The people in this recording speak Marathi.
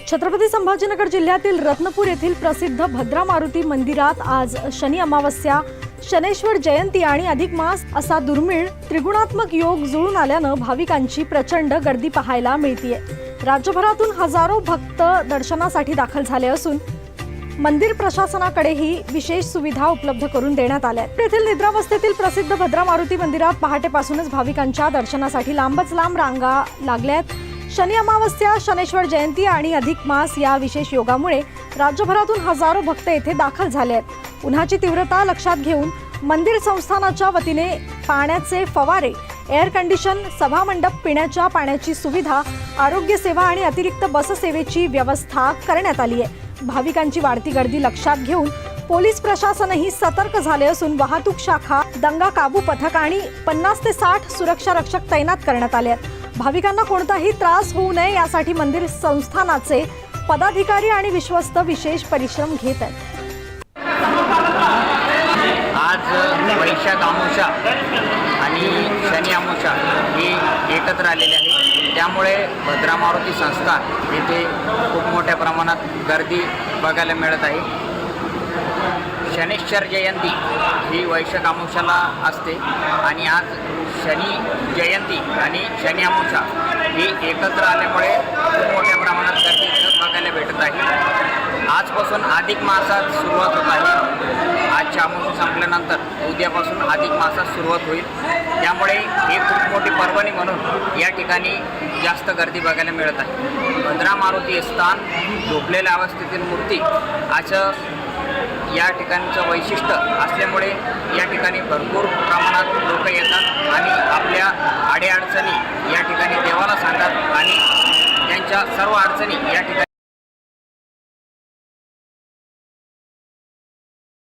छत्रपती संभाजीनगर जिल्ह्यातील रत्नपूर येथील प्रसिद्ध भद्रा मारुती मंदिरात आज शनी अमावस्या, शनेश्वर जयंती आणि अधिक मास असा दुर्मिळ त्रिगुणात्मक योग जुळून आल्यानं भाविकांची प्रचंड गर्दी पाहायला मिळतीये। राज्यभरातून हजारो भक्त दर्शनासाठी दाखल झाले असून मंदिर प्रशासनाकडेही विशेष सुविधा उपलब्ध करून देण्यात आल्या आहेत। येथील निद्रावस्थेतील प्रसिद्ध भद्रा मारुती मंदिरात पहाटेपासूनच भाविकांच्या दर्शनासाठी लांबच लांब रांगा लागल्यात। शनी अमावस्या, शनेश्वर जयंती आणि अधिक मास या विशेष योगामुळे राज्यभरातून हजारो भक्त येथे दाखल झाले आहेत। उन्हाची तीव्रता लक्षात घेऊन मंदिर संस्थानाच्या वतीने पाण्याचे फवारे, एअर कंडिशन, सभामंडप, पिण्याच्या पाण्याची सुविधा, आरोग्य सेवा आणि अतिरिक्त बस सेवेची व्यवस्था करण्यात आली आहे। भाविकांची वाढती गर्दी लक्षात घेऊन पोलीस प्रशासनही सतर्क झाले असून वाहतूक शाखा, दंगा काबू पथक आणि 50 ते 60 सुरक्षा रक्षक तैनात करण्यात आले आहेत। भाविकांना कोणताही त्रास होऊ नये यासाठी मंदिर संस्थानाचे पदाधिकारी आणि विश्वस्त विशेष परिश्रम घेत आहेत। आज वैशाख अमावस्या आणि शनी अमावस्या ही एकत्र आलेली आहे, त्यामुळे भद्रा मारुती संस्थान येथे खूप मोठ्या प्रमाणात गर्दी बघायला मिळत आहे। शनेश्वर जयंती ही वैशाख अमावस्याला असते आणि आज शनी जयंती आणि शनी अमावस्या ही एकत्र आल्यामुळे खूप मोठ्या प्रमाणात गर्दी बघायला भेटत आहे। आजपासून अधिक मासात सुरुवात होत आहे। आजच्या अमावस्या संपल्यानंतर उद्यापासून अधिक मासात सुरुवात होईल, त्यामुळे ही खूप मोठी पर्वणी म्हणून या ठिकाणी जास्त गर्दी बघायला मिळत आहे। भद्रा मारुती स्थान झोपलेल्या अवस्थेतील मूर्ती असं या ठिकाणचं वैशिष्ट्य असल्यामुळे या ठिकाणी भरपूर प्रमाणात लोक येतात आणि आपल्या अडीअडचणी या ठिकाणी देवाला सांगतात आणि त्यांच्या सर्व अडचणी या ठिकाणी